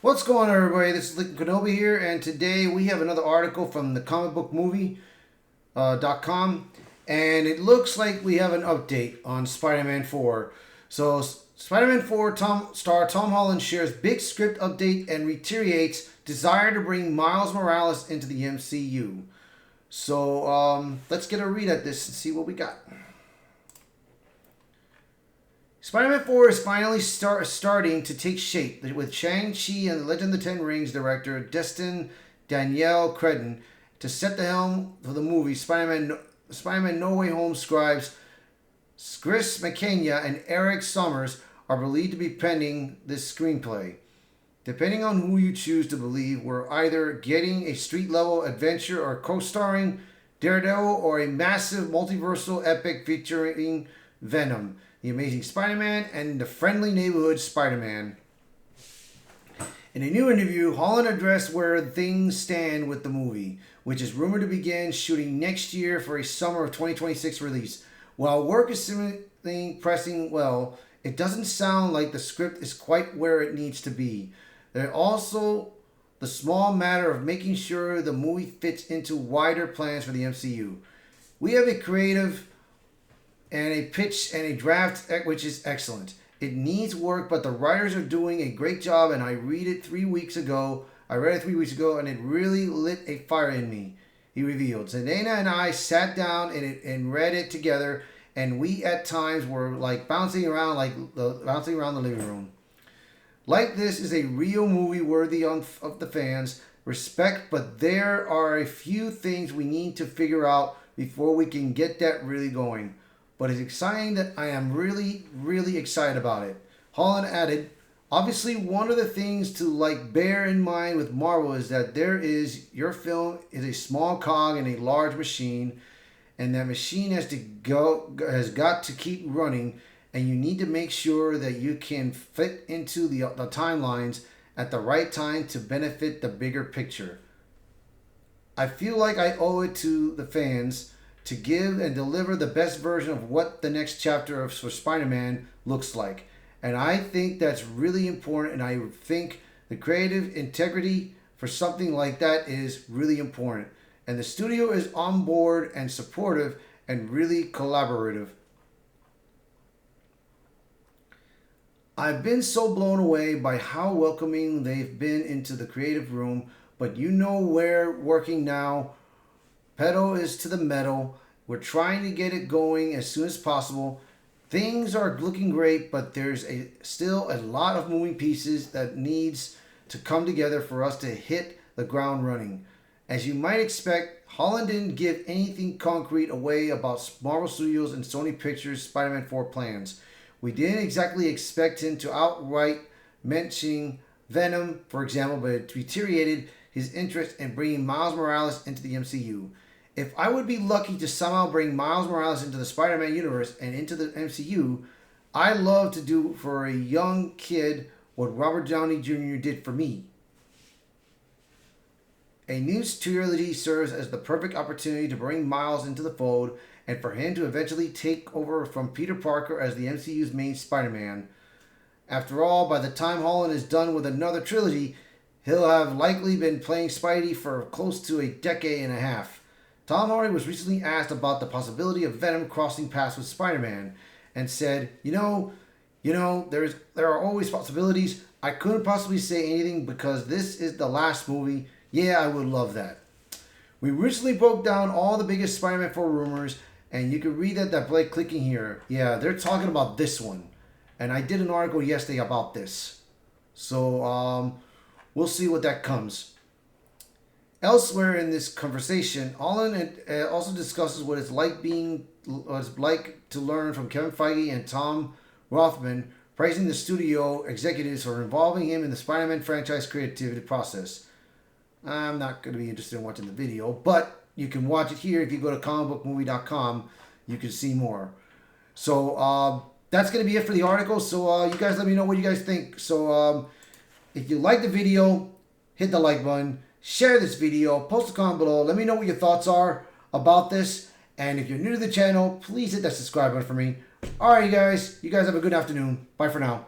What's going on, everybody? This is Lincoln Kenobi here, and today we have another article from the comicbookmovie.com, and it looks like we have an update on Spider-Man 4. So, Spider-Man 4 star Tom Holland shares big script update and reiterates desire to bring Miles Morales into the MCU. So, let's get a read at this and see what we got. Spider-Man 4 is finally starting to take shape, with Shang-Chi and the Legend of the Ten Rings director Destin Daniel Cretton to set the helm for the movie. Spider-Man No Way Home scribes Chris McKenna and Eric Summers are believed to be penning this screenplay. Depending on who you choose to believe, we're either getting a street-level adventure or co-starring Daredevil, or a massive multiversal epic featuring Venom, the Amazing Spider-Man, and the Friendly Neighborhood Spider-Man. In a new interview, Holland addressed where things stand with the movie, which is rumored to begin shooting next year for a summer of 2026 release. While work is seemingly pressing well, it doesn't sound like the script is quite where it needs to be. There's also the small matter of making sure the movie fits into wider plans for the MCU. We have a creative and a pitch and a draft which is excellent. It needs work, but the writers are doing a great job, and I read it 3 weeks ago. I read it 3 weeks ago, and it really lit a fire in me, he revealed. Zendaya and I sat down and read it together, and we at times were like bouncing around the living room. Like this is a real movie worthy of the fans' respect, but there are a few things we need to figure out before we can get that really going. But it's exciting that I am really, really excited about it. Holland added, obviously one of the things to bear in mind with Marvel is that your film is a small cog in a large machine, and that machine has got to keep running, and you need to make sure that you can fit into the timelines at the right time to benefit the bigger picture. I feel like I owe it to the fans to give and deliver the best version of what the next chapter for Spider-Man looks like. And I think that's really important, and I think the creative integrity for something like that is really important. And the studio is on board and supportive and really collaborative. I've been so blown away by how welcoming they've been into the creative room, but we're working now. Pedal is to the metal. We're trying to get it going as soon as possible. Things are looking great, but there's still a lot of moving pieces that needs to come together for us to hit the ground running. As you might expect, Holland didn't give anything concrete away about Marvel Studios and Sony Pictures' Spider-Man 4 plans. We didn't exactly expect him to outright mention Venom, for example, but it reiterated his interest in bringing Miles Morales into the MCU. If I would be lucky to somehow bring Miles Morales into the Spider-Man universe and into the MCU, I'd love to do for a young kid what Robert Downey Jr. did for me. A new trilogy serves as the perfect opportunity to bring Miles into the fold and for him to eventually take over from Peter Parker as the MCU's main Spider-Man. After all, by the time Holland is done with another trilogy, he'll have likely been playing Spidey for close to a decade and a half. Tom Hardy was recently asked about the possibility of Venom crossing paths with Spider-Man and said, there are always possibilities. I couldn't possibly say anything because this is the last movie. Yeah, I would love that. We recently broke down all the biggest Spider-Man 4 rumors, and you can read that by clicking here. Yeah, they're talking about this one. And I did an article yesterday about this. So, we'll see what that comes. Elsewhere in this conversation, Holland also discusses what it's like to learn from Kevin Feige and Tom Rothman, praising the studio executives for involving him in the Spider-Man franchise creativity process. I'm not going to be interested in watching the video, but you can watch it here. If you go to comicbookmovie.com, you can see more. So that's going to be it for the article. So you guys let me know what you guys think. So if you like the video, hit the like button. Share this video, post a comment below, let me know what your thoughts are about this, and if you're new to the channel, please hit that subscribe button for me. Alright you guys have a good afternoon. Bye for now.